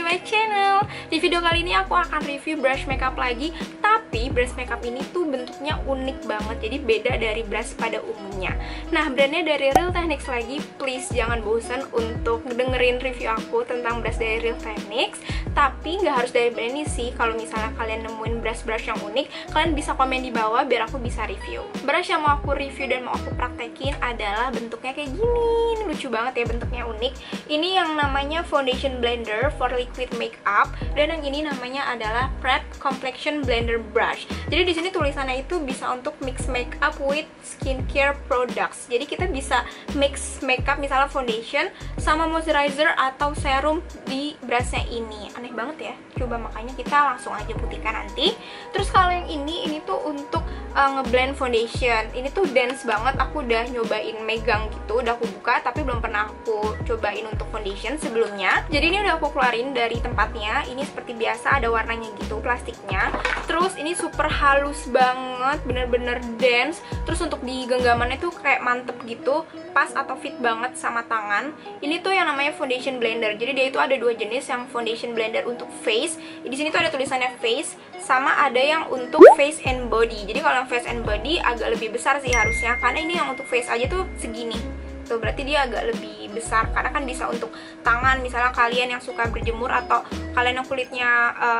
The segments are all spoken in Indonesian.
my channel. Di video kali ini aku akan review brush makeup lagi. Tapi brush makeup ini tuh bentuknya unik banget, jadi beda dari brush pada umumnya. Nah, brandnya dari Real Techniques lagi. Please jangan bosan untuk dengerin review aku tentang brush dari Real Techniques. Tapi nggak harus dari brand ini sih. Kalau misalnya kalian nemuin brush-brush yang unik, kalian bisa komen di bawah biar aku bisa review. Brush yang mau aku review dan mau aku praktekin adalah bentuknya kayak gini. Ini lucu banget ya, bentuknya unik. Ini yang namanya Foundation Blender for Liquid Makeup, dan yang ini namanya adalah Prep Complexion Blender Brush. Jadi di sini tulisannya itu bisa untuk mix makeup with skincare products. Jadi kita bisa mix makeup, misalnya foundation sama moisturizer atau serum di brushnya ini. Aneh banget ya. Coba makanya kita langsung aja putihkan nanti. Terus kalau yang ini tuh untuk ngeblend foundation. Ini tuh dense banget. Aku udah nyobain megang gitu, udah aku buka, tapi belum pernah aku cobain untuk foundation sebelumnya. Jadi ini udah aku keluarin dari tempatnya. Ini seperti biasa ada warnanya gitu plastiknya. Terus ini super halus banget, bener-bener dense. Terus untuk di genggamannya tuh kayak mantep gitu, pas atau fit banget sama tangan. Ini tuh yang namanya foundation blender. Jadi dia itu ada dua jenis, yang foundation blender untuk face. Di sini tuh ada tulisannya face, sama ada yang untuk face and body. Jadi kalau yang face and body agak lebih besar sih harusnya, karena ini yang untuk face aja tuh segini. Tuh berarti dia agak lebih besar, karena kan bisa untuk tangan. Misalnya kalian yang suka berjemur atau kalian yang kulitnya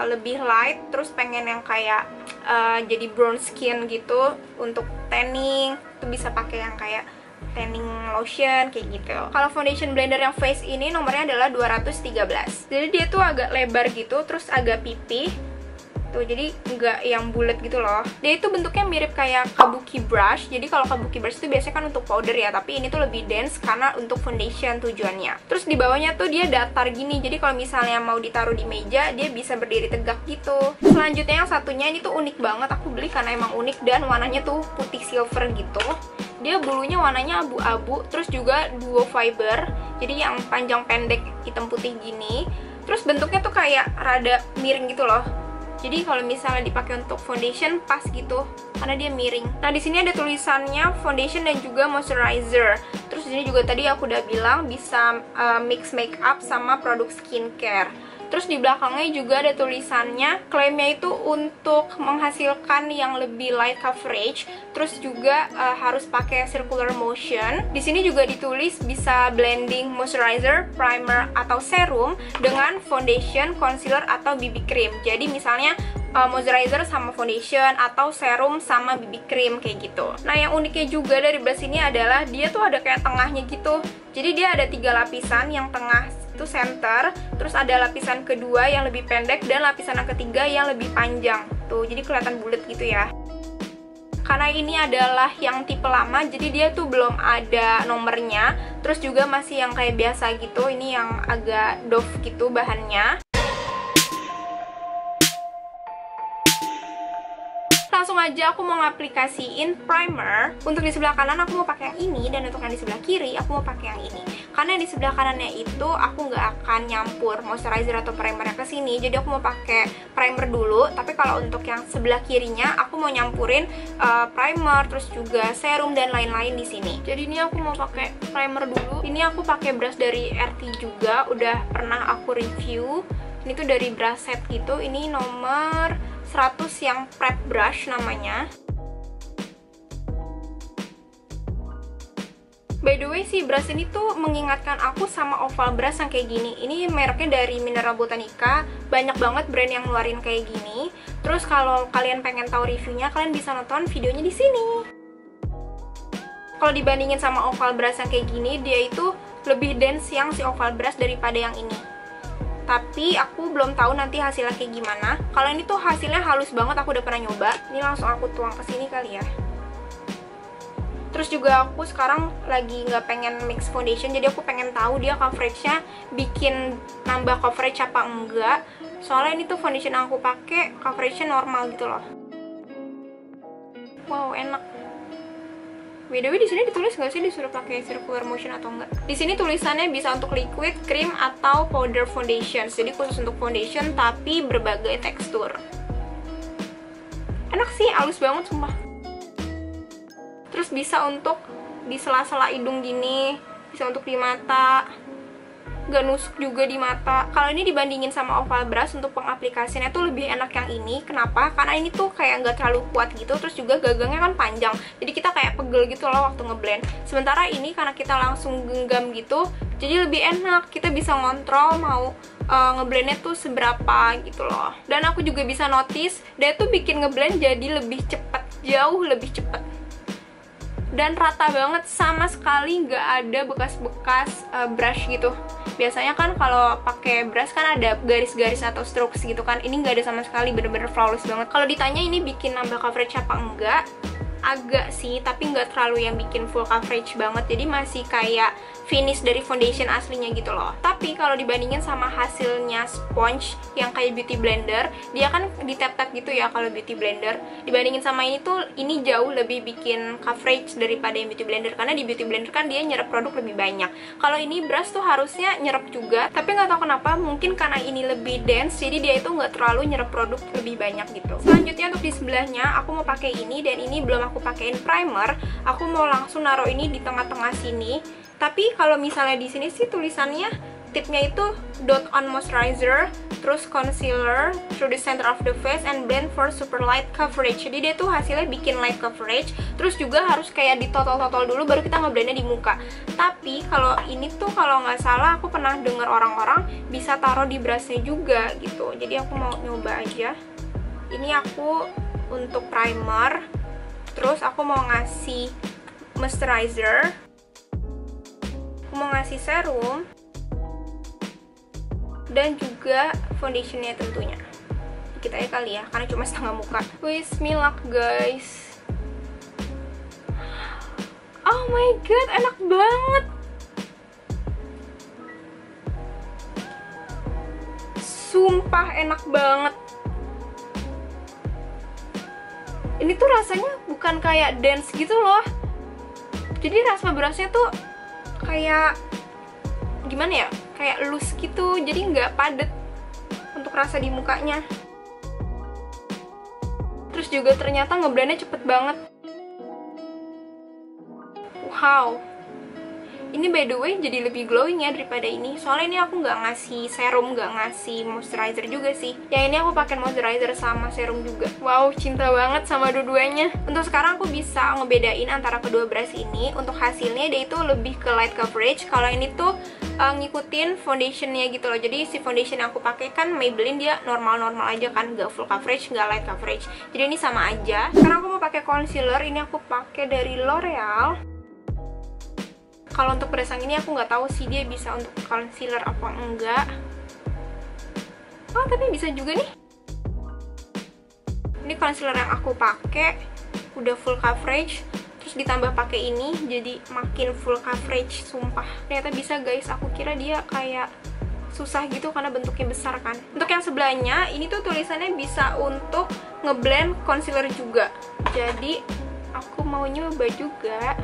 lebih light, terus pengen yang kayak jadi brown skin gitu, untuk tanning tuh bisa pakai yang kayak tanning lotion kayak gitu. Kalau foundation blender yang face ini nomornya adalah 213. Jadi dia tuh agak lebar gitu, terus agak pipih. Tuh, jadi nggak yang bulat gitu loh. Dia itu bentuknya mirip kayak kabuki brush. Jadi kalau kabuki brush itu biasanya kan untuk powder ya, tapi ini tuh lebih dense karena untuk foundation tujuannya. Terus di bawahnya tuh dia datar gini. Jadi kalau misalnya mau ditaruh di meja, dia bisa berdiri tegak gitu. Selanjutnya yang satunya ini tuh unik banget. Aku beli karena emang unik dan warnanya tuh putih silver gitu. Dia bulunya warnanya abu-abu, terus juga duo fiber. Jadi yang panjang pendek hitam putih gini. Terus bentuknya tuh kayak rada miring gitu loh. Jadi kalau misalnya dipakai untuk foundation pas gitu, karena dia miring. Nah, di sini ada tulisannya foundation dan juga moisturizer. Terus di sini juga tadi aku udah bilang bisa mix makeup sama produk skincare. Terus di belakangnya juga ada tulisannya, klaimnya itu untuk menghasilkan yang lebih light coverage. Terus juga harus pakai circular motion. Di sini juga ditulis bisa blending moisturizer, primer atau serum dengan foundation, concealer atau BB cream. Jadi misalnya moisturizer sama foundation atau serum sama BB cream kayak gitu. Nah, yang uniknya juga dari brush ini adalah dia tuh ada kayak tengahnya gitu. Jadi dia ada 3 lapisan, yang tengah itu center, terus ada lapisan kedua yang lebih pendek, dan lapisan yang ketiga yang lebih panjang. Tuh, jadi kelihatan bulat gitu ya. Karena ini adalah yang tipe lama, jadi dia tuh belum ada nomornya. Terus juga masih yang kayak biasa gitu. Ini yang agak doff gitu bahannya. Langsung aja aku mau ngaplikasiin primer. Untuk di sebelah kanan aku mau pakai yang ini, dan untuk yang di sebelah kiri aku mau pakai yang ini. Karena di sebelah kanannya itu aku nggak akan nyampur moisturizer atau primernya ke sini, jadi aku mau pakai primer dulu. Tapi kalau untuk yang sebelah kirinya aku mau nyampurin primer, terus juga serum dan lain-lain di sini. Jadi ini aku mau pakai primer dulu. Ini aku pakai brush dari RT juga, udah pernah aku review. Ini tuh dari brush set gitu. Ini nomor 100 yang prep brush namanya. By the way, si brush ini tuh mengingatkan aku sama oval brush yang kayak gini. Ini mereknya dari Mineral Botanica. Banyak banget brand yang ngeluarin kayak gini. Terus kalau kalian pengen tahu reviewnya, kalian bisa nonton videonya di sini. Kalau dibandingin sama oval brush yang kayak gini, dia itu lebih dense yang si oval brush daripada yang ini. Tapi aku belum tahu nanti hasilnya kayak gimana. Kalau ini tuh hasilnya halus banget, aku udah pernah nyoba. Ini langsung aku tuang ke sini kali ya. Terus juga aku sekarang lagi nggak pengen mix foundation, jadi aku pengen tahu dia coveragenya bikin nambah coverage apa enggak. Soalnya ini tuh foundation yang aku pakai coveragenya normal gitu loh. Wow, enak. By the way, di sini ditulis nggak sih disuruh pakai circular motion atau enggak? Di sini tulisannya bisa untuk liquid, cream, atau powder foundation. Jadi khusus untuk foundation tapi berbagai tekstur. Enak sih, halus banget sumpah. Terus bisa untuk di sela-sela hidung gini, bisa untuk di mata. nggak nusuk juga di mata. Kalau ini dibandingin sama oval brush untuk pengaplikasiannya tuh lebih enak yang ini. Kenapa? Karena ini tuh kayak nggak terlalu kuat gitu, terus juga gagangnya kan panjang, jadi kita kayak pegel gitu loh waktu ngeblend. Sementara ini karena kita langsung genggam gitu, jadi lebih enak, kita bisa ngontrol mau ngeblendnya tuh seberapa gitu loh. Dan aku juga bisa notice dia tuh bikin ngeblend jadi lebih cepet, jauh lebih cepet, dan rata banget, sama sekali nggak ada bekas-bekas brush gitu. Biasanya kan kalau pakai brush kan ada garis-garis atau strokes gitu kan, ini nggak ada sama sekali, bener-bener flawless banget. Kalau ditanya ini bikin nambah coverage apa enggak, agak sih, tapi nggak terlalu yang bikin full coverage banget, jadi masih kayak finish dari foundation aslinya gitu loh. Tapi kalau dibandingin sama hasilnya sponge yang kayak beauty blender, dia kan di tap-tap gitu ya kalau beauty blender. Dibandingin sama ini tuh, ini jauh lebih bikin coverage daripada yang beauty blender, karena di beauty blender kan dia nyerap produk lebih banyak. Kalau ini brush tuh harusnya nyerap juga, tapi nggak tahu kenapa, mungkin karena ini lebih dense, jadi dia itu nggak terlalu nyerap produk lebih banyak gitu. Selanjutnya untuk di sebelahnya, aku mau pakai ini, dan ini belum aku pakein primer. Aku mau langsung naruh ini di tengah-tengah sini. Tapi kalau misalnya di sini sih tulisannya, tipnya itu dot on moisturizer, terus concealer through the center of the face and blend for super light coverage. Jadi dia tuh hasilnya bikin light coverage, terus juga harus kayak ditotol-totol dulu baru kita ngeblendnya di muka. Tapi kalau ini tuh kalau nggak salah aku pernah denger orang-orang bisa taruh di brushnya juga gitu. Jadi aku mau nyoba aja. Ini aku untuk primer, terus aku mau ngasih moisturizer, aku mau ngasih serum, dan juga foundationnya tentunya. Dikit aja kali ya, karena cuma setengah muka. Bismillah guys. Oh my god, enak banget. Sumpah enak banget. Ini tuh rasanya bukan kayak dense gitu loh. Jadi rasa brushnya tuh kayak gimana ya, kayak loose gitu, jadi nggak padet untuk rasa di mukanya. Terus juga ternyata ngeblendnya cepet banget. Wow, ini by the way jadi lebih glowing ya daripada ini. Soalnya ini aku nggak ngasih serum, nggak ngasih moisturizer juga sih. Yang ini aku pakai moisturizer sama serum juga. Wow, cinta banget sama dua-duanya. Untuk sekarang aku bisa ngebedain antara kedua brush ini. Untuk hasilnya dia itu lebih ke light coverage. Kalau ini tuh ngikutin foundationnya gitu loh. Jadi si foundation yang aku pakai kan Maybelline, dia normal-normal aja kan, nggak full coverage, nggak light coverage. Jadi ini sama aja. Sekarang aku mau pakai concealer. Ini aku pakai dari L'Oreal. Kalau untuk brush yang ini aku nggak tahu sih dia bisa untuk concealer apa enggak. Oh, tapi bisa juga nih. Ini concealer yang aku pakai udah full coverage, terus ditambah pakai ini jadi makin full coverage, sumpah. Ternyata bisa guys, aku kira dia kayak susah gitu karena bentuknya besar kan. Untuk yang sebelahnya, ini tuh tulisannya bisa untuk ngeblend concealer juga. Jadi aku mau nyoba juga.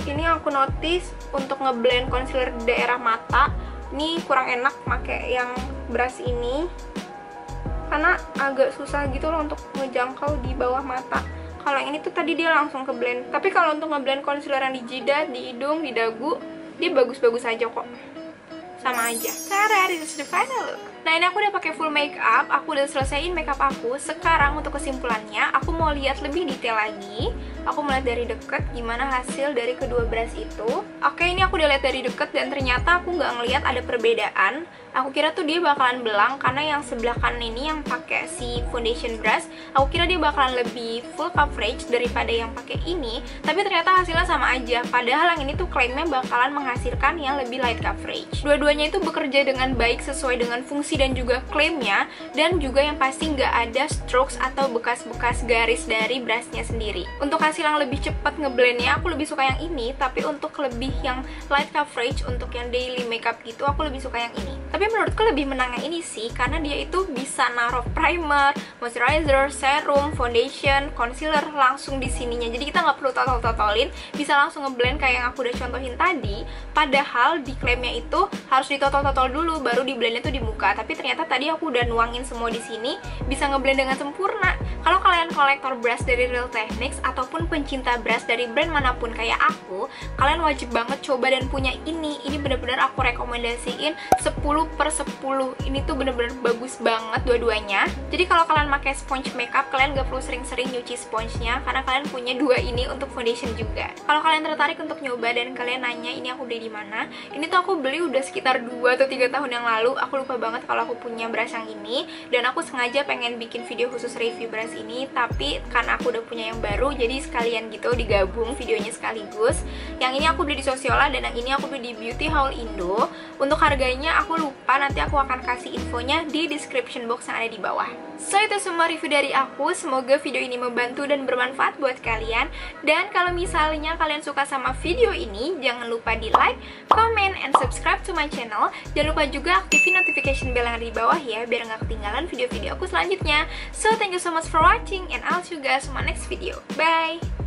Ini aku notice untuk ngeblend concealer di daerah mata ini kurang enak pakai yang brush ini, karena agak susah gitu loh untuk ngejangkau di bawah mata. Kalau yang ini tuh tadi dia langsung ke blend. Tapi kalau untuk ngeblend concealer yang di jidat, di hidung, di dagu, dia bagus-bagus aja kok. Sama aja. Tara, this is the final look. Nah, ini aku udah pakai full makeup, aku udah selesaiin makeup aku. Sekarang untuk kesimpulannya, aku mau lihat lebih detail lagi. Aku melihat dari deket gimana hasil dari kedua brush itu. Oke, ini aku udah lihat dari deket dan ternyata aku nggak ngelihat ada perbedaan. Aku kira tuh dia bakalan belang karena yang sebelah kanan ini yang pakai si foundation brush, aku kira dia bakalan lebih full coverage daripada yang pakai ini. Tapi ternyata hasilnya sama aja. Padahal yang ini tuh klaimnya bakalan menghasilkan yang lebih light coverage. Dua-duanya itu bekerja dengan baik sesuai dengan fungsi dan juga klaimnya, dan juga yang pasti nggak ada strokes atau bekas-bekas garis dari brushnya sendiri. Untuk hasil yang lebih cepat ngeblendnya aku lebih suka yang ini, tapi untuk lebih yang light coverage untuk yang daily makeup gitu aku lebih suka yang ini. Tapi menurutku lebih menang yang ini sih, karena dia itu bisa naruh primer, moisturizer, serum, foundation, concealer langsung di sininya. Jadi kita nggak perlu totol-totolin, bisa langsung ngeblend kayak yang aku udah contohin tadi. Padahal di klaimnya itu harus ditotol-totol dulu baru di blendnya tuh di muka. Tapi ternyata tadi aku udah nuangin semua di sini, bisa ngeblend dengan sempurna. Kalau kalian kolektor brush dari Real Techniques ataupun pencinta brush dari brand manapun kayak aku, kalian wajib banget coba dan punya ini. Ini bener-bener aku rekomendasiin 10/10. Ini tuh bener-bener bagus banget dua-duanya. Jadi kalau kalian pakai sponge makeup, kalian gak perlu sering-sering nyuci sponsenya karena kalian punya dua ini untuk foundation juga. Kalau kalian tertarik untuk nyoba dan kalian nanya ini aku beli di mana, ini tuh aku beli udah sekitar 2 atau 3 tahun yang lalu. Aku lupa banget kalau aku punya brush yang ini, dan aku sengaja pengen bikin video khusus review brush ini, tapi karena aku udah punya yang baru, jadi sekalian gitu digabung videonya sekaligus. Yang ini aku beli di Sosiola dan yang ini aku beli di Beauty Haul Indo. Untuk harganya aku lupa, nanti aku akan kasih infonya di description box yang ada di bawah. So itu semua review dari aku, semoga video ini membantu dan bermanfaat buat kalian. Dan kalau misalnya kalian suka sama video ini, jangan lupa di like, comment, and subscribe to my channel. Jangan lupa juga aktifin notification bell yang ada di bawah ya, biar nggak ketinggalan video-video aku selanjutnya. So thank you so much for watching, and I'll see you guys on my next video. Bye!